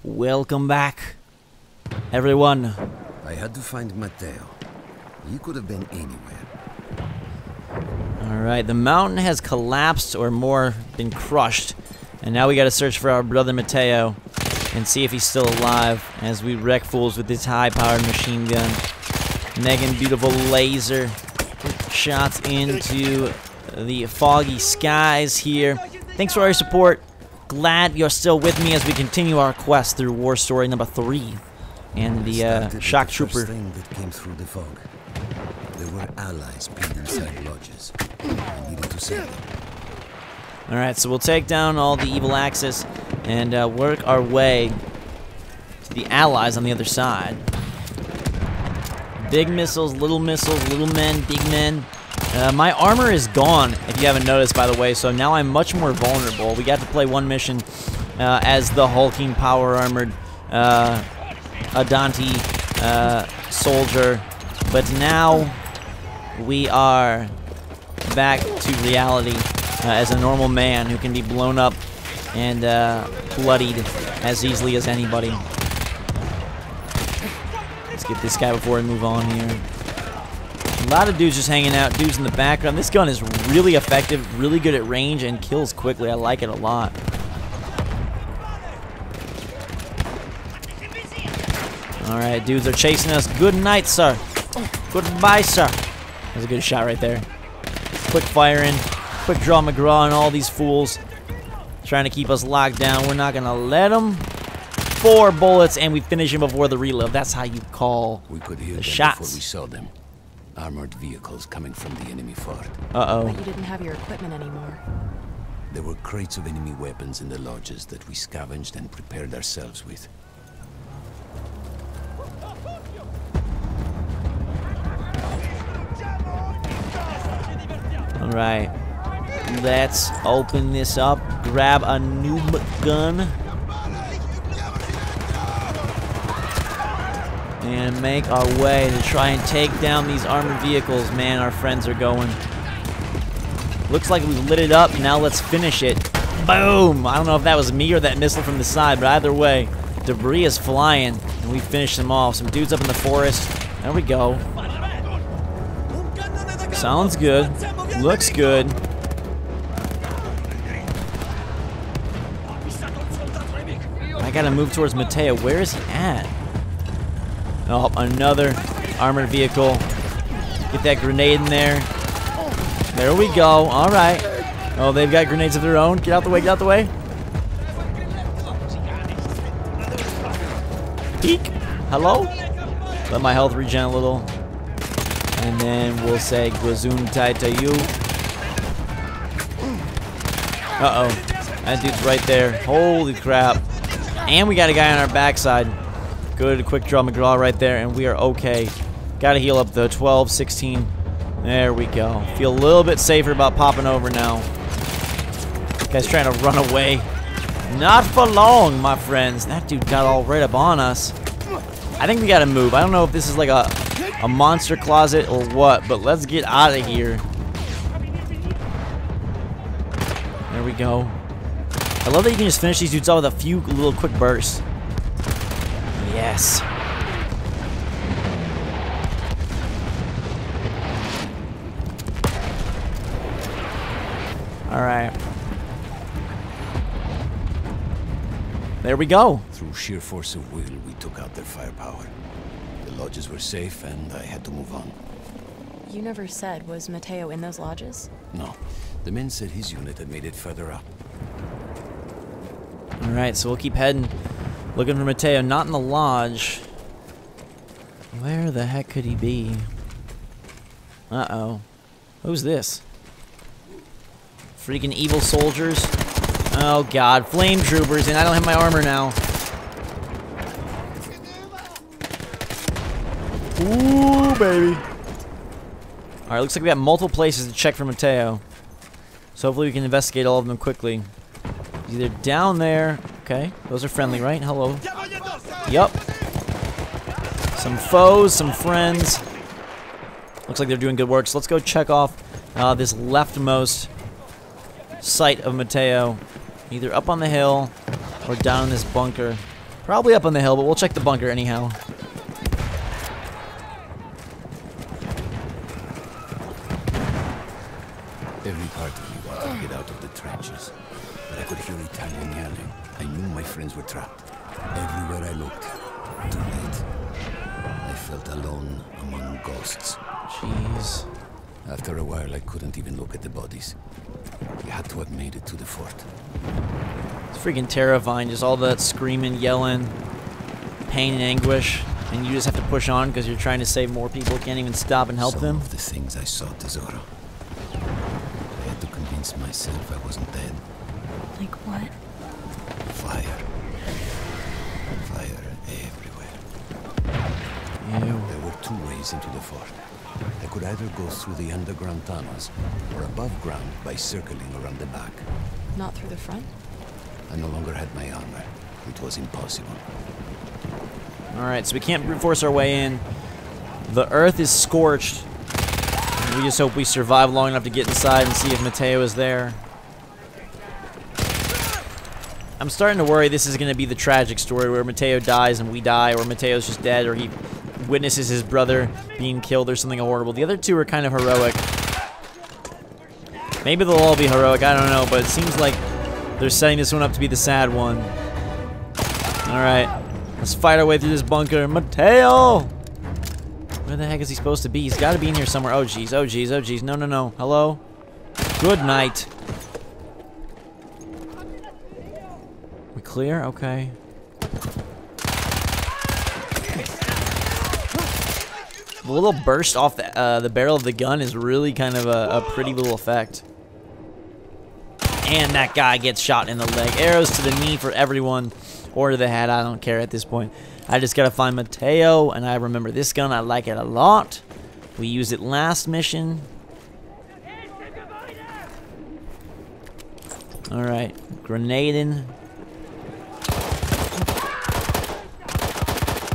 Welcome back, everyone. I had to find Matteo. He could have been anywhere. Alright, the mountain has collapsed or more been crushed. And now we gotta search for our brother Matteo and see if he's still alive as we wreck fools with this high-powered machine gun. Megan, beautiful laser shots into the foggy skies here. Thanks for all your support. Glad you're still with me as we continue our quest through war story number 3 and the shock trooper. Thing that came through the fog. There were allies pinned inside lodges. I needed to save them. Alright, so we'll take down all the evil Axis and work our way to the allies on the other side. Big missiles, little men, big men. My armor is gone, if you haven't noticed, by the way, so now I'm much more vulnerable. We got to play one mission as the hulking, power-armored Adante soldier, but now we are back to reality as a normal man who can be blown up and bloodied as easily as anybody. Let's get this guy before we move on here. A lot of dudes just hanging out, dudes in the background. This gun is really effective, really good at range, and kills quickly. I like it a lot. Alright, dudes are chasing us. Good night, sir. Goodbye, sir. That's a good shot right there. Quick firing, quick draw McGraw on all these fools. Trying to keep us locked down. We're not going to let them. 4 bullets, and we finish him before the reload. That's how you call we could hear the them shots. Before we saw them. Armored vehicles coming from the enemy fort. Uh-oh. But you didn't have your equipment anymore. There were crates of enemy weapons in the lodges that we scavenged and prepared ourselves with. Alright. Let's open this up. Grab a new gun. And make our way to try and take down these armored vehicles. Man, our friends are going. Looks like we've lit it up. Now let's finish it. Boom! I don't know if that was me or that missile from the side, but either way, debris is flying, and we finished them off. Some dudes up in the forest. There we go. Sounds good. Looks good. I gotta move towards Matteo. Where is he at? Oh, another armored vehicle. Get that grenade in there. There we go. All right. Oh, they've got grenades of their own. Get out the way. Get out the way. Peek. Hello? Let my health regen a little. And then we'll say Gesundheit to you. Uh-oh. That dude's right there. Holy crap. And we got a guy on our backside. Good, quick draw McGraw right there, and we are okay. Gotta heal up the 12, 16. There we go. Feel a little bit safer about popping over now. Guy's trying to run away. Not for long, my friends. That dude got all right up on us. I think we gotta move. I don't know if this is like a monster closet or what, but let's get out of here. There we go. I love that you can just finish these dudes off with a few little quick bursts. Yes. All right. There we go. Through sheer force of will, we took out their firepower. The lodges were safe, and I had to move on. You never said, was Matteo in those lodges? No. The men said his unit had made it further up. All right, so we'll keep heading. Looking for Matteo, not in the lodge. Where the heck could he be? Uh-oh. Who's this? Freaking evil soldiers. Oh god, flame troopers, and I don't have my armor now. Ooh, baby. Alright, looks like we got multiple places to check for Matteo. So hopefully we can investigate all of them quickly. He's either down there. Okay, those are friendly, right? Hello. Yup. Some foes, some friends. Looks like they're doing good work. So let's go check off this leftmost site of Matteo. Either up on the hill or down in this bunker. Probably up on the hill, but we'll check the bunker anyhow. Every part of me wanted to get out of the trenches, but I could hear Italian yelling. I knew my friends were trapped. Everywhere I looked, too late. I felt alone among ghosts. Jeez. After a while, I couldn't even look at the bodies. We had to have made it to the fort. It's freaking terrifying, just all that screaming, yelling, pain and anguish, and you just have to push on because you're trying to save more people, can't even stop and help Some them. of the things I saw, Tesoro. I had to convince myself I wasn't dead. Like what? Fire. Fire everywhere. Ew. There were two ways into the fort. I could either go through the underground tunnels, or above ground by circling around the back. Not through the front? I no longer had my armor. It was impossible. Alright, so we can't brute force our way in. The earth is scorched. We just hope we survive long enough to get inside and see if Matteo is there. I'm starting to worry this is going to be the tragic story where Matteo dies and we die, or Matteo's just dead, or he witnesses his brother being killed or something horrible. The other two are kind of heroic. Maybe they'll all be heroic, I don't know, but it seems like they're setting this one up to be the sad one. Alright, let's fight our way through this bunker. Matteo! Where the heck is he supposed to be? He's got to be in here somewhere. Oh, jeez, oh, jeez, oh, jeez. No, no, no. Hello? Good night. We clear? Okay. The little burst off the barrel of the gun is really kind of a pretty little effect. And that guy gets shot in the leg. Arrows to the knee for everyone. Or to the head, I don't care at this point. I just gotta find Matteo, and I remember this gun, I like it a lot. We used it last mission. Alright, grenading.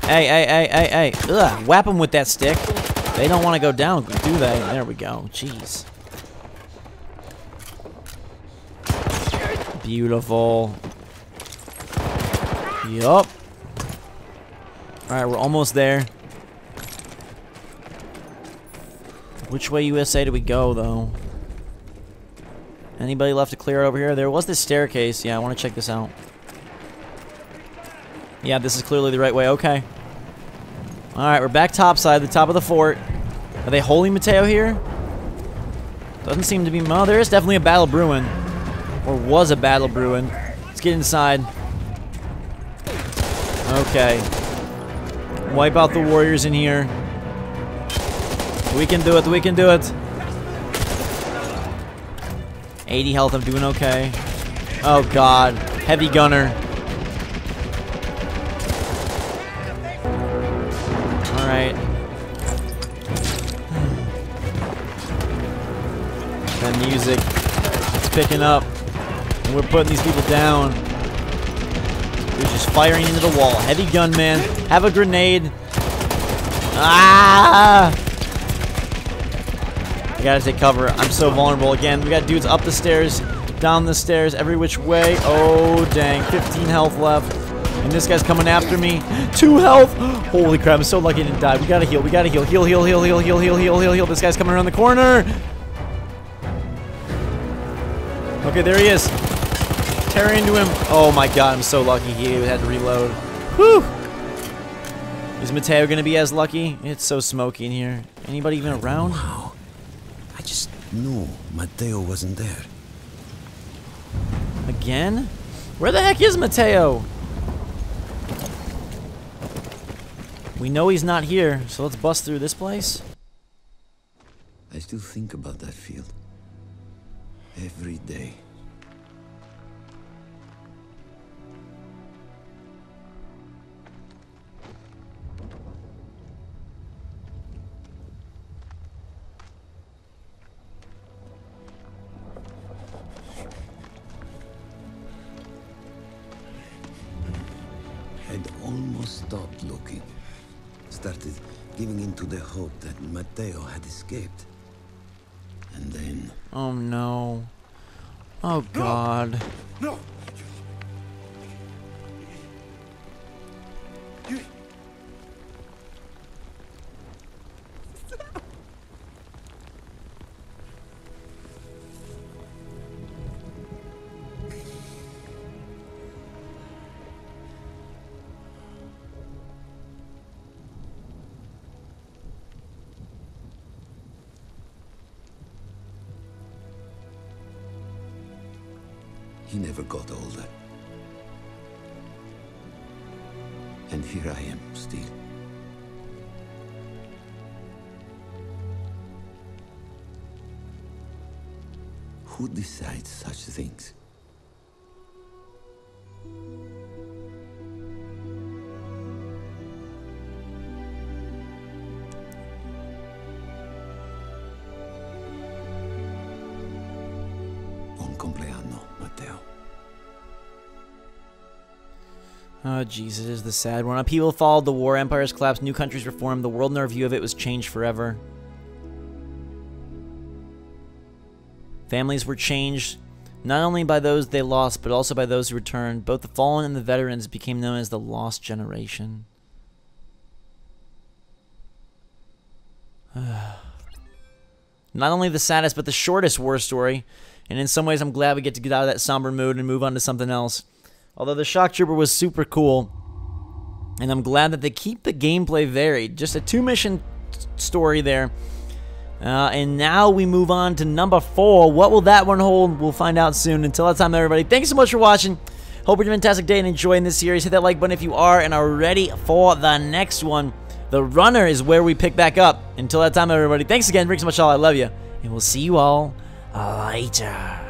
Hey, hey, hey, hey, hey. Ugh, whap them with that stick. They don't want to go down, do they? There we go. Jeez. Beautiful. Yup. Alright, we're almost there. Which way USA do we go, though? Anybody left to clear over here? There was this staircase. Yeah, I want to check this out. Yeah, this is clearly the right way. Okay. Alright, we're back topside, the top of the fort. Are they holding Matteo here? Doesn't seem to be. Well, there is definitely a battle brewing. Or was a battle brewing. Let's get inside. Okay. Wipe out the warriors in here. We can do it, we can do it. 80 health, I'm doing okay. Oh god. Heavy gunner. Alright. That music. It's picking up. And we're putting these people down. We're just firing into the wall. Heavy gunman. Have a grenade. Ah! I gotta take cover. I'm so vulnerable. Again, we got dudes up the stairs, down the stairs, every which way. Oh, dang. 15 health left. And this guy's coming after me. 2 health. Holy crap. I'm so lucky I didn't die. We gotta heal. We gotta heal. Heal, heal, heal, heal, heal, heal, heal, heal, heal. This guy's coming around the corner. Okay, there he is. Tear into him. Oh my god, I'm so lucky he had to reload. Whew. Is Matteo gonna be as lucky? It's so smoky in here. Anybody even around? Wow. I just knew Matteo wasn't there. Again? Where the heck is Matteo? We know he's not here, so let's bust through this place. I still think about that field. Every day. I'd almost stopped looking. Started giving in to the hope that Matteo had escaped. And then... Oh no. Oh god. No! He never got older. And here I am, still. Who decides such things? Buon compleanno, Matteo. Oh, Jesus, it is the sad one. People followed the war, empires collapsed, new countries were formed, the world in our view of it was changed forever. Families were changed, not only by those they lost, but also by those who returned. Both the fallen and the veterans became known as the lost generation. Not only the saddest, but the shortest war story. And in some ways, I'm glad we get to get out of that somber mood and move on to something else. Although the Shock Trooper was super cool. And I'm glad that they keep the gameplay varied. Just a 2-mission story there. And now we move on to number 4. What will that one hold? We'll find out soon. Until that time, everybody, thanks so much for watching. Hope you're having a fantastic day and enjoying this series. Hit that like button if you are and are ready for the next one. The Runner is where we pick back up. Until that time, everybody, thanks again. Thanks so much, all. I love you. And we'll see you all later.